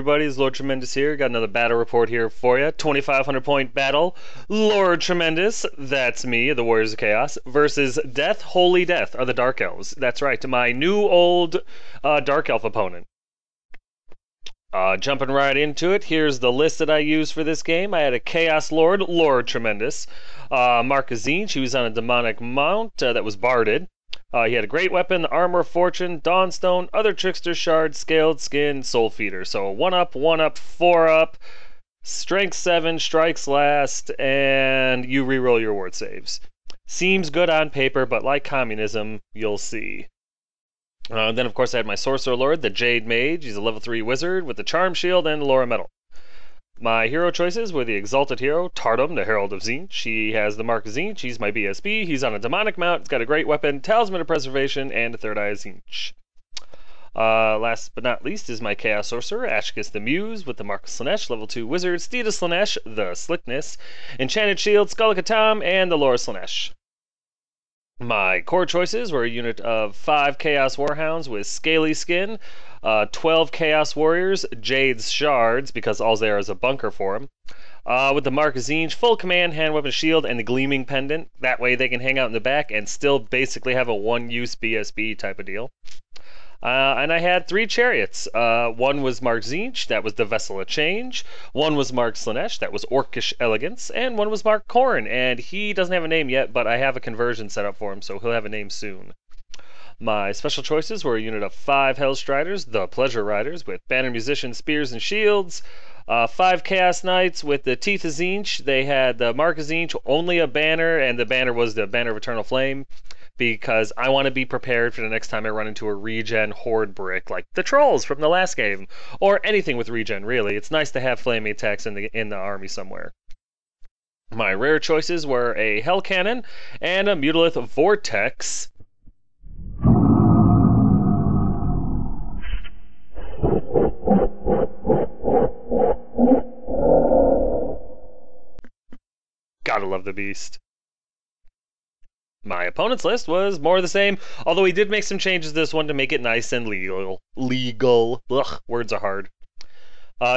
everybody, it's Lord Tremendous here. Got another battle report here for you. 2,500 point battle. Lord Tremendous, that's me, the Warriors of Chaos, versus Death, Holy Death of the Dark Elves. That's right, my new old Dark Elf opponent. Jumping right into it, here's the list that I used for this game. I had a Chaos Lord, Lord Tremendous. Marcus Zinch, he was on a demonic mount that was barded. He had a great weapon, Armor of Fortune, Dawnstone, other Trickster Shard, Scaled Skin, Soul Feeder. So 1-up, 4-up, Strength 7, Strikes Last, and you reroll your ward saves. Seems good on paper, but like communism, you'll see. Then, of course, I had my Sorcerer Lord, the Jade Mage. He's a level 3 wizard with the Charm Shield and the Laura Medal. My hero choices were the Exalted Hero, Tardum, the Herald of Zinch. He has the Mark of Zinch. He's my BSB. He's on a demonic mount. He's got a great weapon, Talisman of Preservation, and a Third Eye of Zinch. Last but not least is my Chaos Sorcerer, Ashkus the Muse, with the Mark of Slaanesh, level 2 wizard, Steed of Slaanesh, the Slickness, Enchanted Shield, Skull of Catan, and the Laura Slaanesh. My core choices were a unit of 5 Chaos Warhounds with Scaly Skin, 12 Chaos Warriors, Jade's Shards, because all there is a bunker for them, with the Mark of Zinch, full command, hand weapon, shield, and the Gleaming Pendant. That way they can hang out in the back and still basically have a one-use BSB type of deal. And I had 3 chariots. One was Mark Zinch, that was the Vessel of Change. One was Mark Slaanesh, that was Orcish Elegance. And one was Mark Korn, and he doesn't have a name yet, but I have a conversion set up for him, so he'll have a name soon. My special choices were a unit of 5 Hellstriders, the Pleasure Riders, with Banner Musicians, Spears, and Shields. 5 Chaos Knights with the Teeth of Zinch. They had the Mark of Zinch, only a banner, and the banner was the Banner of Eternal Flame, because I want to be prepared for the next time I run into a regen horde brick, like the trolls from the last game, or anything with regen, really. It's nice to have flaming attacks in the army somewhere. My rare choices were a Hell Cannon and a Mutalith Vortex. Gotta love the beast. My opponent's list was more of the same, although he did make some changes to this one to make it nice and legal. Ugh, words are hard.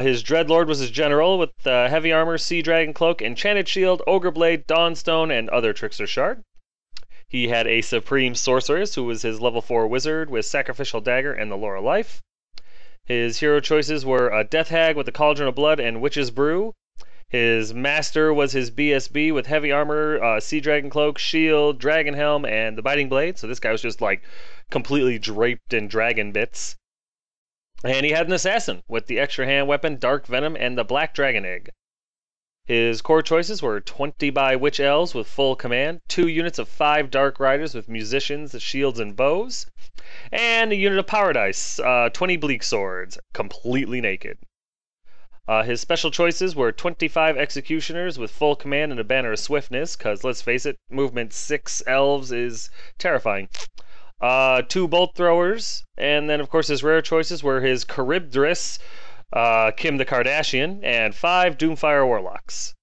His Dreadlord was his general with heavy armor, Sea Dragon Cloak, Enchanted Shield, Ogre Blade, Dawnstone, and other Trickster Shard. He had a Supreme Sorceress, who was his level 4 wizard with Sacrificial Dagger and the Laura Life. His hero choices were a Death Hag with the Cauldron of Blood and Witch's Brew. His master was his BSB with heavy armor, Sea Dragon Cloak, Shield, Dragon Helm, and the Biting Blade. So this guy was just like completely draped in dragon bits. And he had an assassin with the extra hand weapon, Dark Venom, and the Black Dragon Egg. His core choices were 20 by Witch Elves with full command, 2 units of 5 Dark Riders with musicians, shields, and bows, and a unit of Power Dice, 20 Bleak Swords, completely naked. His special choices were 25 Executioners with full command and a Banner of Swiftness, because let's face it, movement 6 Elves is terrifying. 2 Bolt Throwers, and then of course his rare choices were his Charybdis, Kim the Kardashian, and 5 Doomfire Warlocks.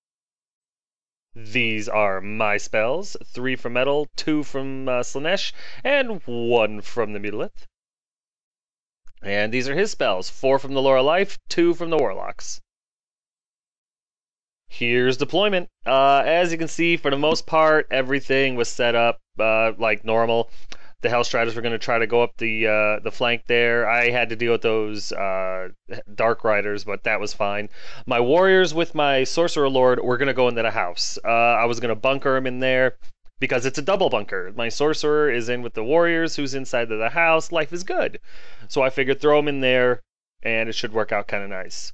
These are my spells, 3 from Metal, 2 from Slaanesh, and 1 from the Mutalith. And these are his spells, 4 from the Laura Life, 2 from the Warlocks. Here's deployment. As you can see, for the most part, everything was set up like normal. The Hellstriders were going to try to go up the flank there. I had to deal with those Dark Riders, but that was fine. My Warriors with my Sorcerer Lord were going to go into the house. I was going to bunker them in there, because it's a double bunker. My Sorcerer is in with the Warriors, who's inside of the house. Life is good. So I figured throw them in there, and it should work out kind of nice.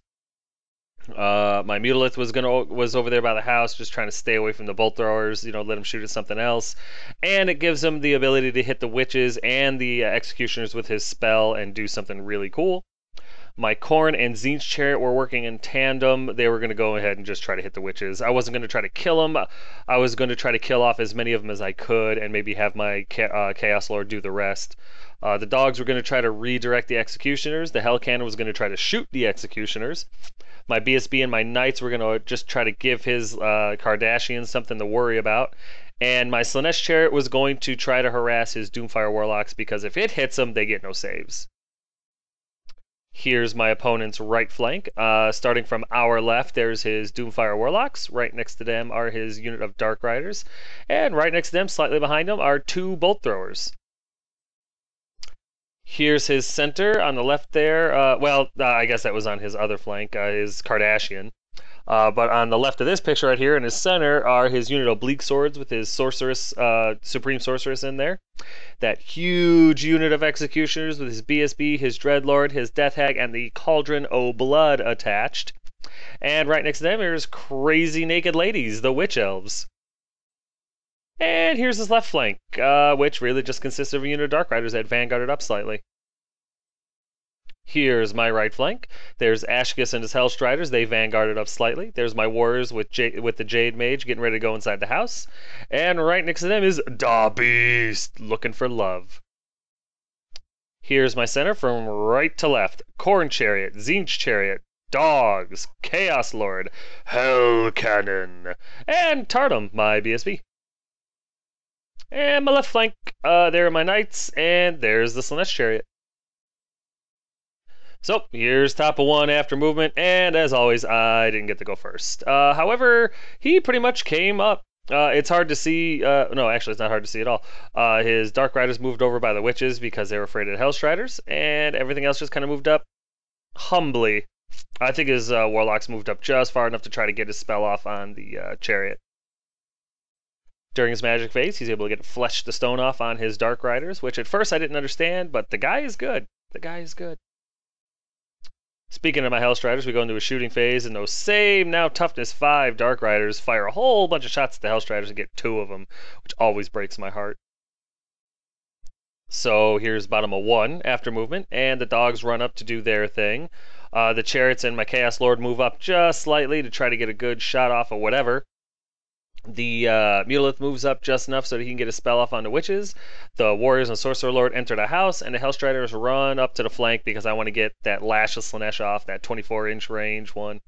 My Mutalith was over there by the house, just trying to stay away from the bolt throwers, let them shoot at something else. And it gives him the ability to hit the witches and the executioners with his spell and do something really cool. My Korn and Zinch Chariot were working in tandem. They were going to go ahead and just try to hit the witches. I wasn't going to try to kill them. I was going to try to kill off as many of them as I could and maybe have my Chaos Lord do the rest. The dogs were going to try to redirect the executioners. The Hell Cannon was going to try to shoot the executioners. My BSB and my Knights were going to just try to give his Kardashians something to worry about. And my Slaanesh Chariot was going to try to harass his Doomfire Warlocks, because if it hits them, they get no saves. Here's my opponent's right flank. Starting from our left, there's his Doomfire Warlocks. Right next to them are his unit of Dark Riders. And right next to them, slightly behind them, are 2 Bolt Throwers. Here's his center on the left there. I guess that was on his other flank, his Kardashian. But on the left of this picture right here in his center are his unit of Bleak Swords with his Sorceress, Supreme Sorceress in there. That huge unit of Executioners with his BSB, his Dreadlord, his Death Hag, and the Cauldron o' Blood attached. And right next to them is Crazy Naked Ladies, the Witch Elves. And here's his left flank, which really just consists of a unit of Dark Riders that vanguarded up slightly. Here's my right flank. There's Ashkus and his Hellstriders. They vanguarded up slightly. There's my Warriors with the Jade Mage getting ready to go inside the house. And right next to them is Da Beast, looking for love. Here's my center from right to left. Corn Chariot, Tzeentch Chariot, Dogs, Chaos Lord, Hell Cannon, and Tartum, my BSB. And my left flank, there are my Knights, and there's the Slaanesh Chariot. So, here's top of 1 after movement, and as always, I didn't get to go first. However, he pretty much came up. It's hard to see, no, actually, it's not hard to see at all. His Dark Riders moved over by the Witches because they were afraid of the Hellstriders, and everything else just kind of moved up humbly. I think his Warlocks moved up just far enough to try to get his spell off on the Chariot. During his magic phase, he's able to get Flesh the Stone off on his Dark Riders, which at first I didn't understand, but the guy is good. The guy is good. Speaking of my Hellstriders, we go into a shooting phase, and those same, now toughness 5 Dark Riders fire a whole bunch of shots at the Hellstriders and get 2 of them, which always breaks my heart. So here's bottom of 1 after movement, and the dogs run up to do their thing. The Chariots and my Chaos Lord move up just slightly to try to get a good shot off of whatever. The Mulith moves up just enough so that he can get a spell off on the Witches. The Warriors and Sorcerer Lord enter the house, and the Hellstriders run up to the flank because I want to get that Lash of Slaanesh off, that 24-inch range one,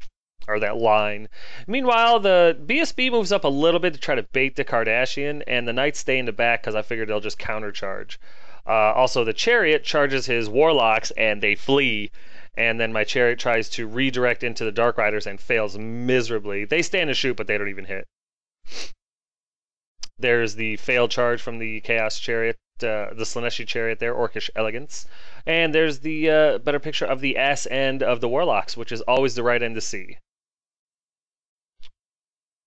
or that line. Meanwhile, the BSB moves up a little bit to try to bait the Kardashian, and the Knights stay in the back because I figured they'll just countercharge. Also, the Chariot charges his Warlocks, and they flee. And then my Chariot tries to redirect into the Dark Riders and fails miserably. They stand to shoot, but they don't even hit. There's the failed charge from the Chaos Chariot, the Slaaneshi Chariot there, Orcish Elegance. And there's the better picture of the ass end of the Warlocks, which is always the right end to see.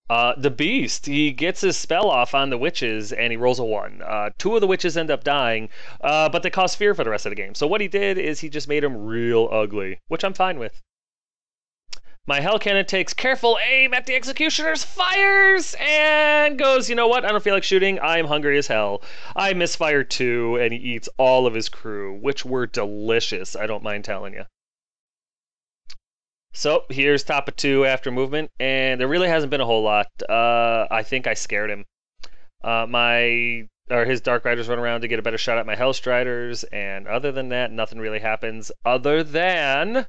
The Beast, he gets his spell off on the Witches, and he rolls a 1. 2 of the Witches end up dying, but they cause fear for the rest of the game. So what he did is he just made them real ugly, which I'm fine with. My Hell Cannon takes careful aim at the Executioners, fires, and goes, you know what, I don't feel like shooting, I'm hungry as hell. I misfire 2, and he eats all of his crew, which were delicious, I don't mind telling you. So, here's top of 2 after movement, and there really hasn't been a whole lot. I think I scared him. His Dark Riders run around to get a better shot at my Hellstriders, and other than that, nothing really happens, other than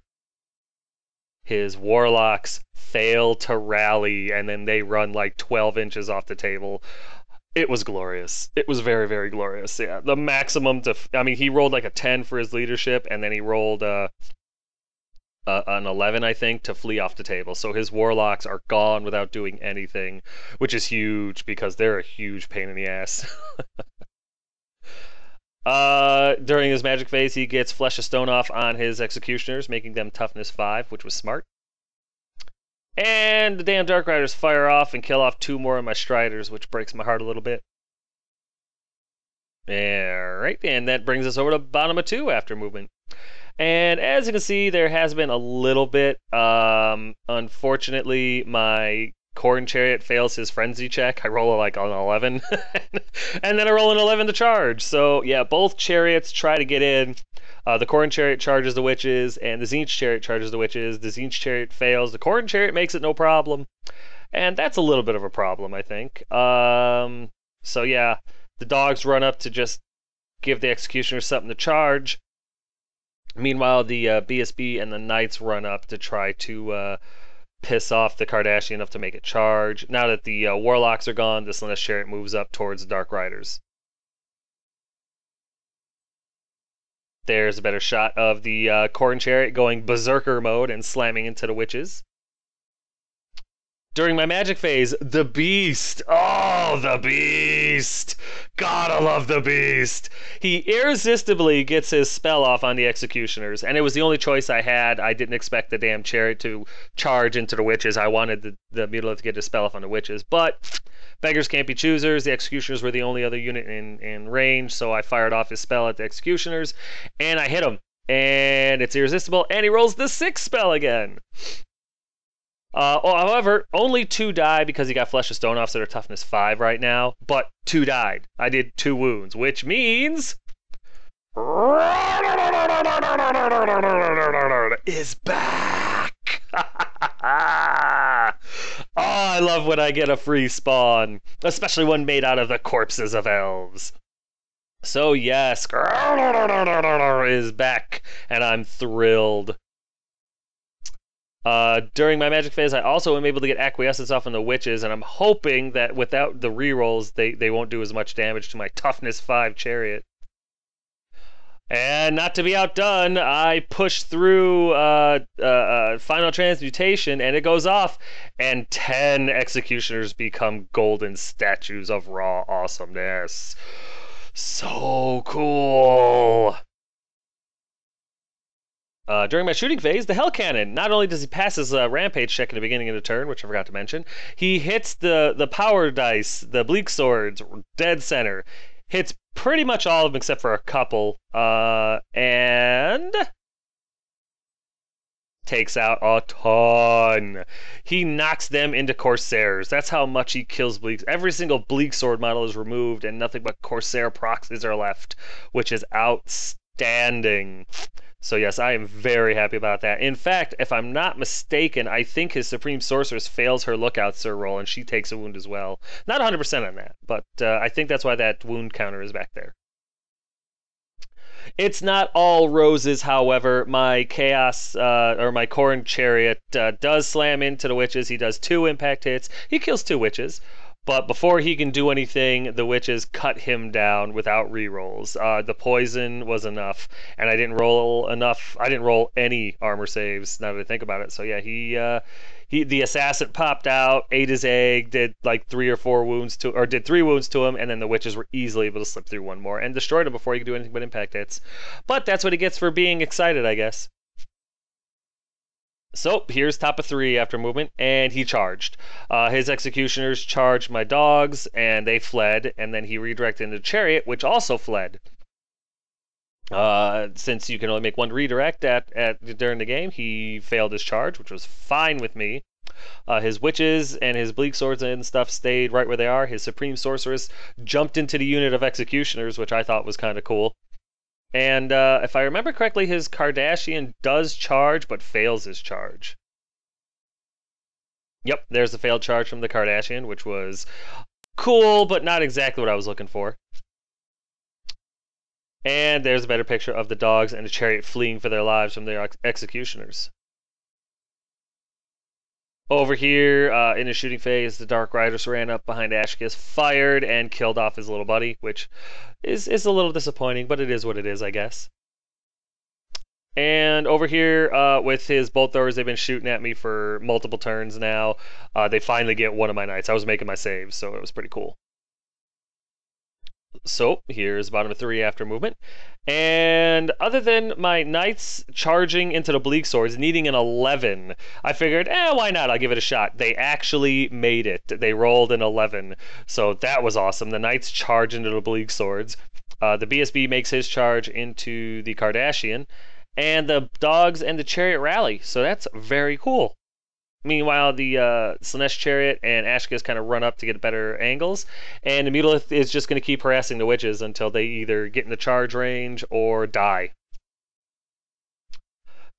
his Warlocks fail to rally, and then they run like 12 inches off the table. It was glorious. It was very, very glorious. Yeah, the maximum he rolled like a 10 for his leadership, and then he rolled an 11, I think, to flee off the table. So his Warlocks are gone without doing anything, which is huge because they're a huge pain in the ass. During his magic phase, he gets Flesh of Stone off on his Executioners, making them toughness 5, which was smart. And the damn Dark Riders fire off and kill off 2 more of my Striders, which breaks my heart a little bit. Alright, and that brings us over to bottom of 2 after movement. And as you can see, there has been a little bit. Unfortunately, my Corn Chariot fails his frenzy check. I roll like an 11, and then I roll an 11 to charge. So yeah, both Chariots try to get in. The Corn Chariot charges the Witches, and the Tzeentch Chariot charges the Witches. The Tzeentch Chariot fails. The Corn Chariot makes it no problem, and that's a little bit of a problem, I think. So yeah, the dogs run up to just give the Executioners something to charge. Meanwhile, the BSB and the Knights run up to try to piss off the Kardashian enough to make it charge. Now that the Warlocks are gone, the Slaanesh Chariot moves up towards the Dark Riders. There's a better shot of the corn chariot going berserker mode and slamming into the witches. During my magic phase, the beast. Oh, the beast. Gotta love the beast. He irresistibly gets his spell off on the executioners, and it was the only choice I had. I didn't expect the damn chariot to charge into the witches. I wanted the Mutilith to get his spell off on the witches, but beggars can't be choosers. The executioners were the only other unit in range, so I fired off his spell at the executioners, and I hit him. And it's irresistible, and he rolls the 6th spell again. However, only 2 died because he got Flesh of Stone off, so they're toughness 5 right now. But 2 died. I did 2 wounds, which means is back. Oh, I love when I get a free spawn, especially one made out of the corpses of elves. So yes, is back, and I'm thrilled. During my magic phase, I also am able to get acquiescence off on the witches, and I'm hoping that without the rerolls, they won't do as much damage to my toughness 5 chariot. And not to be outdone, I push through final transmutation, and it goes off, and 10 executioners become golden statues of raw awesomeness. So cool! During my shooting phase, the Hell Cannon, not only does he pass his rampage check in the beginning of the turn, which I forgot to mention, he hits the power dice, the bleak swords, dead center, hits pretty much all of them except for a couple, and takes out a ton. He knocks them into Corsairs. That's how much he kills Bleaks. Every single Bleak Sword model is removed, and nothing but Corsair proxies are left, which is outstanding. So yes, I am very happy about that. In fact, if I'm not mistaken, I think his Supreme Sorceress fails her Lookout Sir roll, and she takes a wound as well. Not 100% on that, but I think that's why that wound counter is back there. It's not all roses, however. My Chaos, or my Corn Chariot, does slam into the witches. He does 2 impact hits. He kills 2 witches. But before he can do anything, the witches cut him down without rerolls. The poison was enough, and I didn't roll enough. I didn't roll any armor saves. Now that I think about it, so yeah, the assassin popped out, ate his egg, did like 3 or 4 wounds to, or did 3 wounds to him, and then the witches were easily able to slip through 1 more and destroyed him before he could do anything but impact hits. But that's what he gets for being excited, I guess. So here's top of 3 after movement, and he charged. His executioners charged my dogs, and they fled, and then he redirected into the chariot, which also fled. Since you can only make 1 redirect during the game, he failed his charge, which was fine with me. His witches and his bleak swords and stuff stayed right where they are. His Supreme Sorceress jumped into the unit of executioners, which I thought was kind of cool. And if I remember correctly, his Kardashian does charge, but fails his charge. Yep, there's the failed charge from the Kardashian, which was cool, but not exactly what I was looking for. And there's a better picture of the dogs and the chariot fleeing for their lives from their executioners. Over here, in the shooting phase, the Dark Riders ran up behind Ashkiss, fired, and killed off his little buddy, which is a little disappointing, but it is what it is, I guess. And over here, with his bolt throwers, they've been shooting at me for multiple turns now. They finally get one of my knights. I was making my saves, so it was pretty cool. So here's bottom of 3 after movement. And other than my knights charging into the bleak swords, needing an 11, I figured, why not? I'll give it a shot. They actually made it. They rolled an 11. So that was awesome. The knights charge into the bleak swords. The BSB makes his charge into the Kardashian. And the dogs and the chariot rally. So that's very cool. Meanwhile, the Slaanesh Chariot and Ashkiss kind of run up to get better angles, and the Mutilith is just going to keep harassing the witches until they either get in the charge range or die.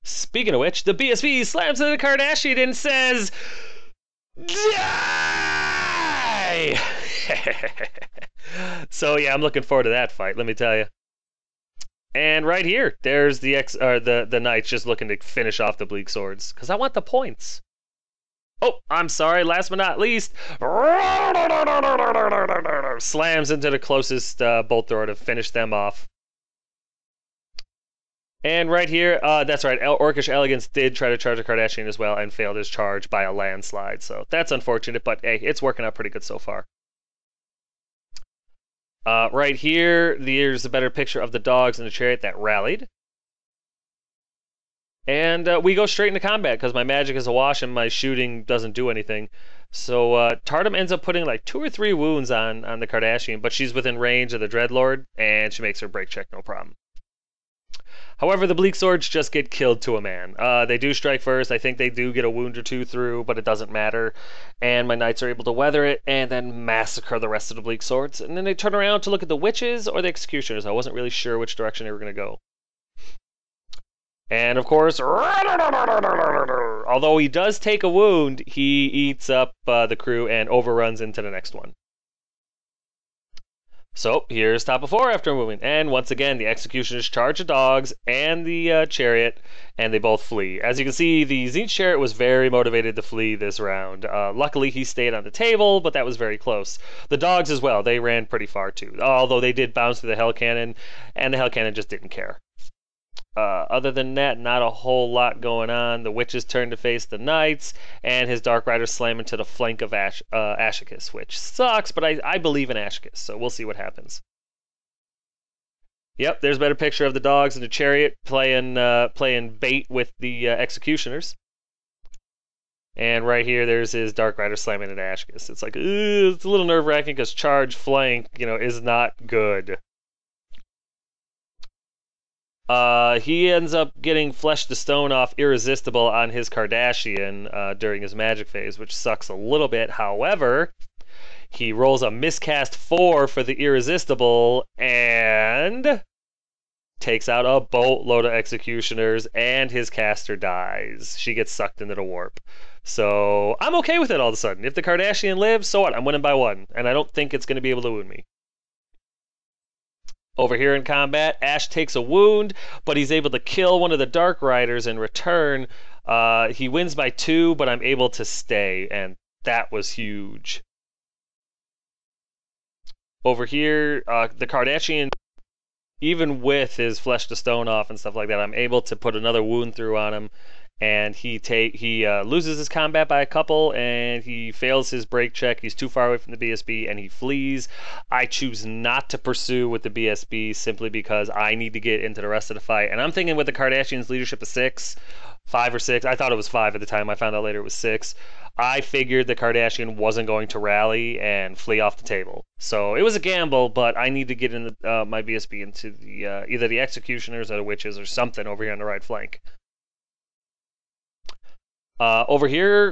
Speaking of which, the BSB slams into the Kardashian and says, "Die!" So yeah, I'm looking forward to that fight, let me tell you. And right here, there's the Knights just looking to finish off the Bleak Swords, because I want the points. Oh, I'm sorry, last but not least, slams into the closest bolt thrower to finish them off. And right here, that's right, Orcish Elegance did try to charge a Kardashian as well and failed his charge by a landslide. So that's unfortunate, but hey, it's working out pretty good so far. Right here, there's a better picture of the dogs in the chariot that rallied. And we go straight into combat because my magic is awash and my shooting doesn't do anything. So Tardum ends up putting like 2 or 3 wounds on the Kardashian, but she's within range of the Dreadlord, and she makes her break check no problem. However, the Bleak Swords just get killed to a man. They do strike first. I think they do get a wound or 2 through, but it doesn't matter. And my knights are able to weather it and then massacre the rest of the Bleak Swords. And then they turn around to look at the witches or the executioners. I wasn't really sure which direction they were going to go. And of course, although he does take a wound, he eats up the crew and overruns into the next one. So here's top of 4 after moving, and once again the executioners charge the dogs and the chariot, and they both flee. As you can see, the Tzeentch chariot was very motivated to flee this round. Luckily, he stayed on the table, but that was very close. The dogs as well, they ran pretty far too, although they did bounce through the Hell Cannon, and the Hell Cannon just didn't care. Other than that, not a whole lot going on. The witches turn to face the knights, and his Dark Riders slam into the flank of Ashicus, which sucks, but I believe in Ashicus, so we'll see what happens. Yep, there's a better picture of the dogs in the chariot playing bait with the executioners. And right here, there's his Dark Rider slamming into Ashicus. It's like, it's a little nerve-wracking because charge flank, is not good. He ends up getting Flesh to Stone off Irresistible on his Kardashian during his magic phase, which sucks a little bit. However, he rolls a miscast 4 for the Irresistible and takes out a boatload of executioners, and his caster dies. She gets sucked into the warp. So I'm okay with it all of a sudden. If the Kardashian lives, so what? I'm winning by 1, and I don't think it's going to be able to wound me. Over here in combat, Ash takes a wound, but he's able to kill one of the Dark Riders in return. He wins by 2, but I'm able to stay, and that was huge. Over here, the Kardashian, even with his Flesh to Stone off and stuff like that, I'm able to put another wound through on him, and he loses his combat by a couple, and he fails his break check. He's too far away from the BSB, and he flees. I choose not to pursue with the BSB simply because I need to get into the rest of the fight. And I'm thinking with the Kardashians' leadership of 5 or 6. I thought it was 5 at the time. I found out later it was 6. I figured the Kardashian wasn't going to rally and flee off the table. So it was a gamble, but I need to get in my BSB into the either the executioners or the witches or something over here on the right flank. Over here,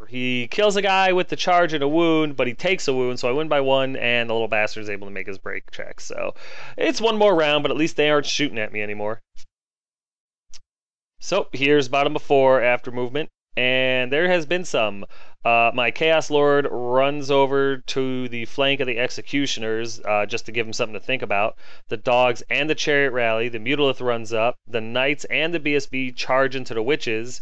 he kills a guy with the charge and a wound, but he takes a wound, so I win by 1, and the little bastard's able to make his break check. So it's one more round, but at least they aren't shooting at me anymore. So here's bottom of 4 after movement, and there has been some. My Chaos Lord runs over to the flank of the Executioners just to give him something to think about. The dogs and the Chariot rally. The Mutalith runs up. The Knights and the BSB charge into the Witches.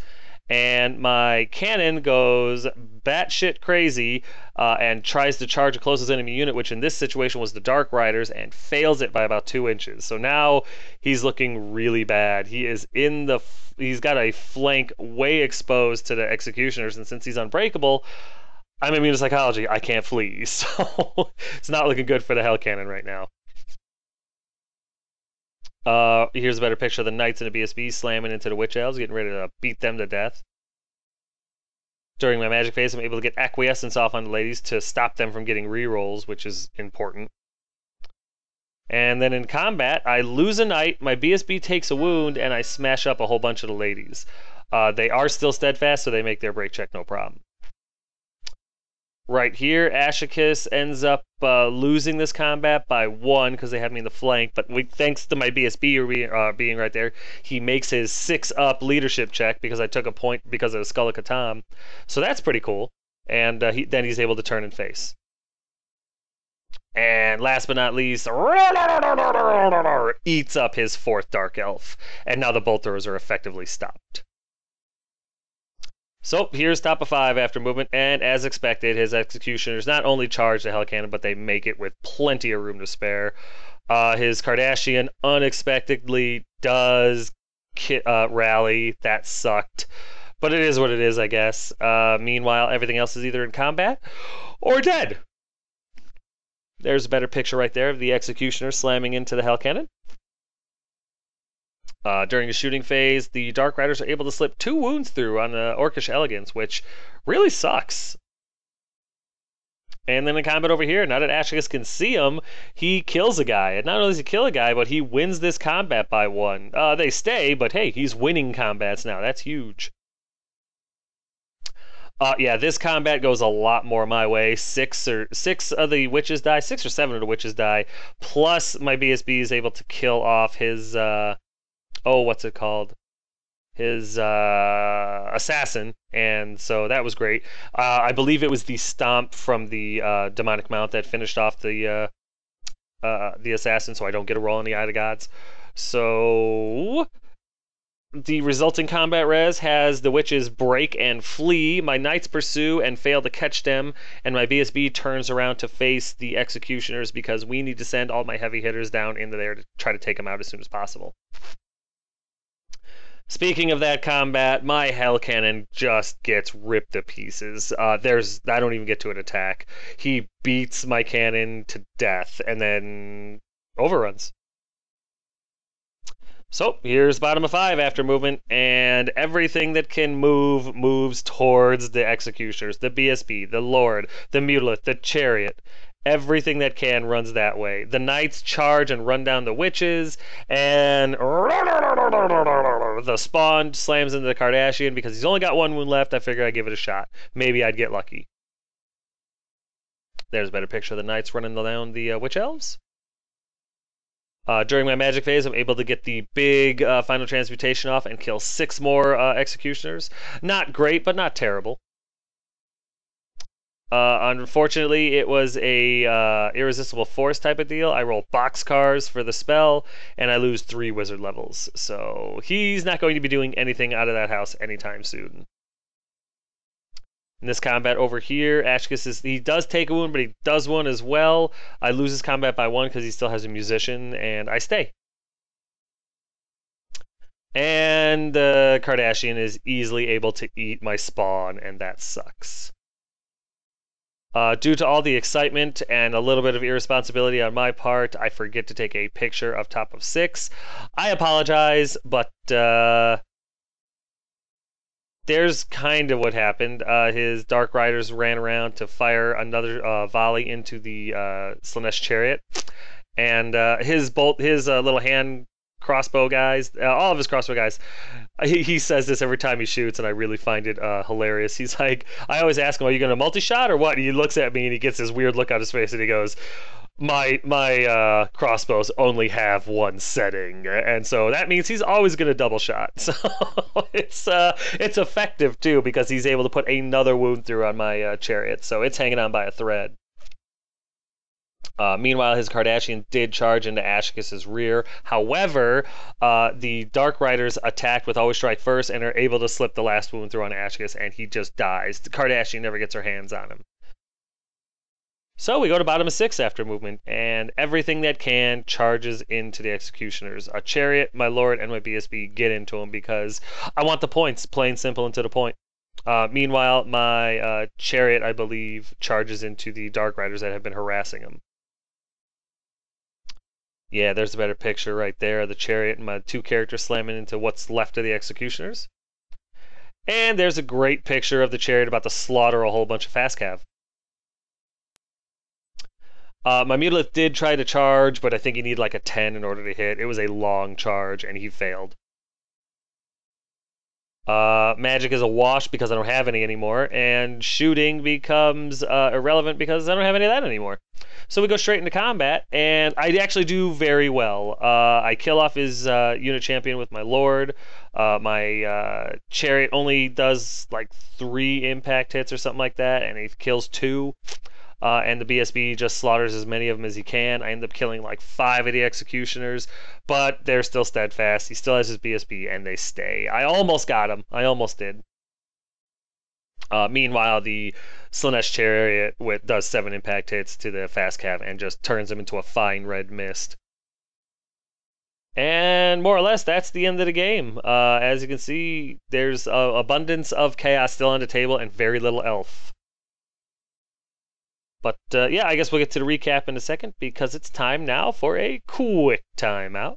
And my cannon goes batshit crazy and tries to charge a closest enemy unit, which in this situation was the Dark Riders, and fails it by about 2 inches. So now he's looking really bad. He's got a flank way exposed to the Executioners, and since he's unbreakable, I'm immune to psychology. I can't flee, so it's not looking good for the Hell Cannon right now. Here's a better picture of the Knights and the BSB slamming into the Witch Elves, getting ready to beat them to death. During my magic phase, I'm able to get Acquiescence off on the ladies to stop them from getting rerolls, which is important. And then in combat, I lose a Knight, my BSB takes a wound, and I smash up a whole bunch of the ladies. They are still steadfast, so they make their break check no problem. Right here, Ashicus ends up losing this combat by 1 because they have me in the flank, but thanks to my BSB being right there, he makes his 6-up leadership check because I took a point because of the Skull of Catan. So that's pretty cool, and then he's able to turn and face. And last but not least, eats up his 4th Dark Elf, and now the bolt throwers are effectively stopped. So here's top of 5 after movement, and as expected, his Executioners not only charge the Hell Cannon, but they make it with plenty of room to spare. His Kardashian unexpectedly does rally. That sucked. But it is what it is, I guess. Meanwhile, everything else is either in combat or dead. There's a better picture right there of the Executioner slamming into the Hell Cannon. During the shooting phase, the Dark Riders are able to slip 2 wounds through on the Orcish Elegance, which really sucks. And then in combat over here, now that Ashicus can see him, he kills a guy. And not only does he kill a guy, but he wins this combat by 1. They stay, but hey, he's winning combats now. That's huge. Yeah, this combat goes a lot more my way. 6 of the witches die, 6 or 7 of the witches die. Plus, my BSB is able to kill off his what's it called? His assassin, and so that was great. I believe it was the stomp from the demonic mount that finished off the assassin, so I don't get a roll in the Eye of the Gods. So the resulting combat res has the witches break and flee, my knights pursue and fail to catch them, and my BSB turns around to face the executioners because we need to send all my heavy hitters down into there to try to take them out as soon as possible. Speaking of that combat, my Hell Cannon just gets ripped to pieces. I don't even get to an attack. He beats my cannon to death and then overruns. So here's bottom of 5 after movement, and everything that can move moves towards the executioners, the BSB, the Lord, the Mutilith, the Chariot. Everything that can runs that way. The knights charge and run down the witches, and the spawn slams into the Kardashian because he's only got 1 wound left. I figure I'd give it a shot. Maybe I'd get lucky. There's a better picture of the knights running down the witch elves. During my magic phase, I'm able to get the big final transmutation off and kill 6 more executioners. Not great, but not terrible. Unfortunately, it was a irresistible force type of deal. I roll boxcars for the spell, and I lose 3 wizard levels. So he's not going to be doing anything out of that house anytime soon. In this combat over here, Ashicus he does take a wound, but he does one as well. I lose his combat by 1 because he still has a musician, and I stay. And the Kardashian is easily able to eat my spawn, and that sucks. Due to all the excitement and a little bit of irresponsibility on my part, I forget to take a picture of top of 6. I apologize, but there's kind of what happened. His Dark Riders ran around to fire another volley into the Slaanesh Chariot, and his little hand crossbow guys, all of his crossbow guys, he says this every time he shoots, and I really find it hilarious. He's like, I always ask him, are you going to multi-shot or what? And he looks at me and he gets this weird look on his face and he goes, my crossbows only have 1 setting, and so that means he's always going to double shot. So it's effective too because he's able to put another wound through on my chariot, so it's hanging on by a thread. Meanwhile, his Kardashian did charge into Ashicus's rear. However, the Dark Riders attacked with Always Strike first and are able to slip the last wound through on Ashicus, and he just dies. The Kardashian never gets her hands on him. So we go to bottom of 6 after movement, and everything that can charges into the executioners. A Chariot, my Lord, and my BSB get into him because I want the points, plain simple and to the point. Meanwhile, my Chariot, I believe, charges into the Dark Riders that have been harassing him. Yeah, there's a better picture right there of the Chariot and my 2 characters slamming into what's left of the executioners. And there's a great picture of the Chariot about to slaughter a whole bunch of fast cav. My Mutilith did try to charge, but I think he needed like a 10 in order to hit. It was a long charge, and he failed. Magic is a wash because I don't have any anymore, and shooting becomes irrelevant because I don't have any of that anymore. So we go straight into combat, and I actually do very well. I kill off his unit champion with my Lord. My Chariot only does like 3 impact hits or something like that, and he kills 2. And the BSB just slaughters as many of them as he can. I end up killing like 5 of the executioners, but they're still steadfast. He still has his BSB, and they stay. I almost got him. I almost did. Meanwhile, the Slaanesh Chariot does 7 impact hits to the fast cav and just turns him into a fine red mist. And more or less, that's the end of the game. As you can see, there's abundance of chaos still on the table and very little elf. But yeah, I guess we'll get to the recap in a second because it's time now for a quick timeout.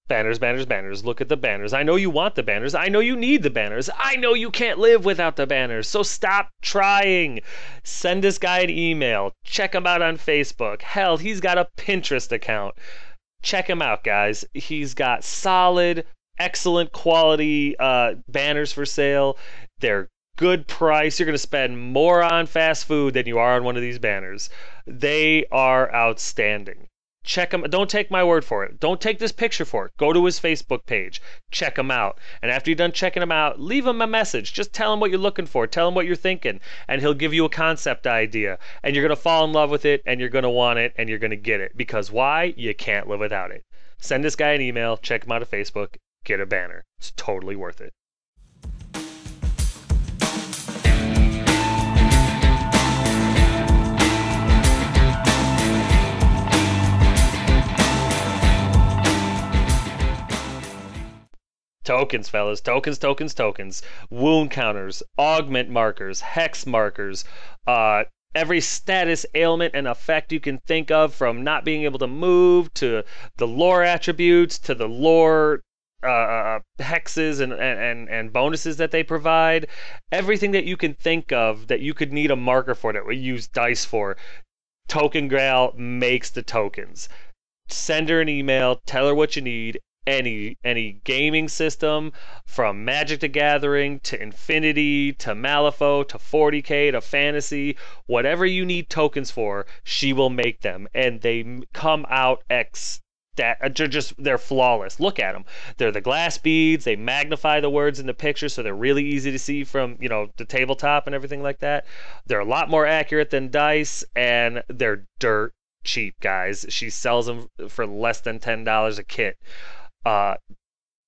Banners, banners, banners. Look at the banners. I know you want the banners. I know you need the banners. I know you can't live without the banners. So stop trying. Send this guy an email. Check him out on Facebook. Hell, he's got a Pinterest account. Check him out, guys. He's got solid, excellent quality banners for sale. They're good price. You're going to spend more on fast food than you are on one of these banners. They are outstanding. Check him. Don't take my word for it. Don't take this picture for it. Go to his Facebook page. Check him out. And after you're done checking him out, leave him a message. Just tell him what you're looking for. Tell him what you're thinking. And he'll give you a concept idea. And you're going to fall in love with it. And you're going to want it. And you're going to get it. Because why? You can't live without it. Send this guy an email. Check him out on Facebook. Get a banner. It's totally worth it. Tokens, fellas. Tokens, tokens, tokens. Wound counters, augment markers, hex markers, every status, ailment, and effect you can think of, from not being able to move to the lore attributes to the lore hexes and bonuses that they provide. Everything that you can think of that you could need a marker for, that we use dice for. Token Grail makes the tokens. Send her an email, tell her what you need. Any gaming system, from Magic the Gathering to Infinity to Malifaux to 40k to Fantasy, whatever you need tokens for, she will make them, and they come out they're flawless. Look at them. They're the glass beads. They magnify the words in the picture, so they're really easy to see from, the tabletop and everything like that. They're a lot more accurate than dice, and they're dirt cheap, guys. She sells them for less than $10 a kit.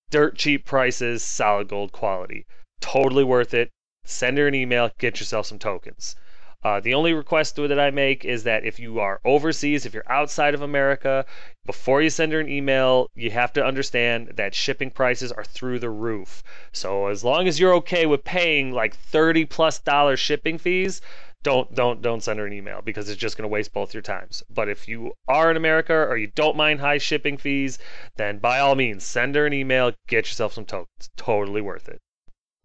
Dirt cheap prices, solid gold quality. Totally worth it. Send her an email, get yourself some tokens. The only request that I make is that if you are overseas, if you're outside of America, before you send her an email, you have to understand that shipping prices are through the roof. So as long as you're okay with paying like $30+ shipping fees, don't send her an email, because it's just going to waste both your times. But if you are in America or you don't mind high shipping fees, then by all means, send her an email, get yourself some tokens. Totally worth it.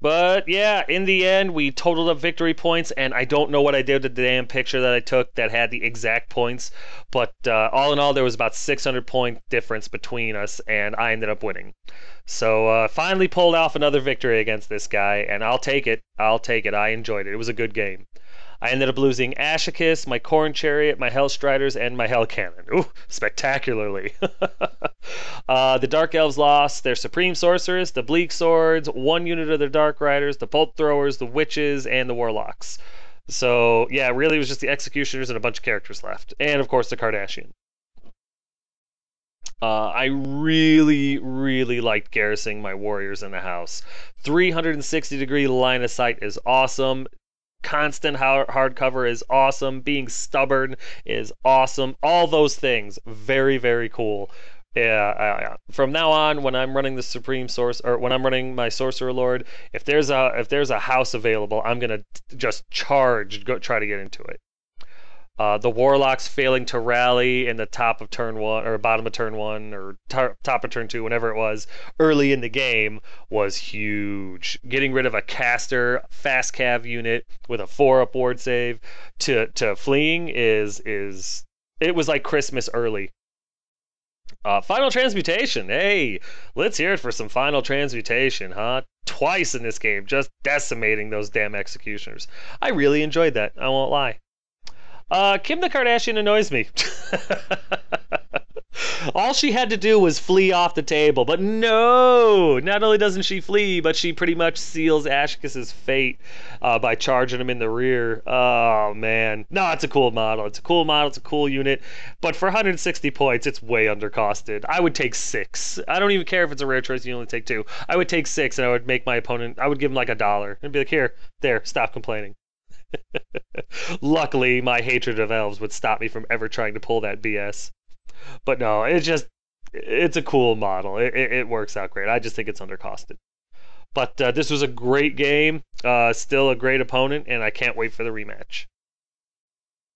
But yeah, in the end, we totaled up victory points, and I don't know what I did with the damn picture that I took that had the exact points, but all in all, there was about 600 point difference between us, and I ended up winning. So finally pulled off another victory against this guy, and I'll take it. I'll take it. I enjoyed it. It was a good game. I ended up losing Ashikis, my Corn Chariot, my Hell Striders, and my Hell Cannon. Ooh, spectacularly. The Dark Elves lost their Supreme Sorceress, the Bleak Swords, one unit of their Dark Riders, the Bolt Throwers, the Witches, and the Warlocks. So, yeah, really it was just the Executioners and a bunch of characters left. And, of course, the Cardassian. I really, really liked garrisoning my warriors in the house. 360-degree line of sight is awesome. Constant hard cover is awesome. Being stubborn is awesome. All those things, very, very cool. Yeah. From now on, when I'm running the Supreme Source, or when I'm running my Sorcerer Lord, if there's a house available, I'm gonna just try to get into it. The Warlocks failing to rally in the top of turn 1, or bottom of turn 1, or top of turn 2, whenever it was, early in the game, was huge. Getting rid of a caster, fast cav unit with a 4-up ward save to fleeing it was like Christmas early. Final Transmutation. Hey, let's hear it for some Final Transmutation, huh? Twice in this game, just decimating those damn Executioners. I really enjoyed that, I won't lie. Kim the Kardashian annoys me. All she had to do was flee off the table, but no! Not only doesn't she flee, but she pretty much seals Ashkis's fate by charging him in the rear. Oh, man. No, it's a cool model. It's a cool model. It's a cool unit. But for 160 points, it's way undercosted. I would take 6. I don't even care if it's a rare choice, you only take 2. I would take 6, and I would make my opponent, I would give him like $1 and be like, here, there, stop complaining. Luckily, my hatred of elves would stop me from ever trying to pull that BS. But no, it's a cool model. It works out great. I just think it's undercosted. But this was a great game. Still a great opponent, and I can't wait for the rematch.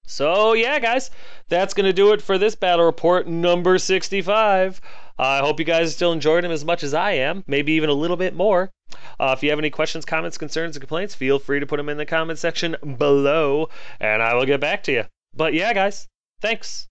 So yeah, guys, that's going to do it for this battle report number 65. I hope you guys still enjoyed them as much as I am, maybe even a little bit more. If you have any questions, comments, concerns, and complaints, feel free to put them in the comment section below, and I will get back to you. But yeah, guys, thanks.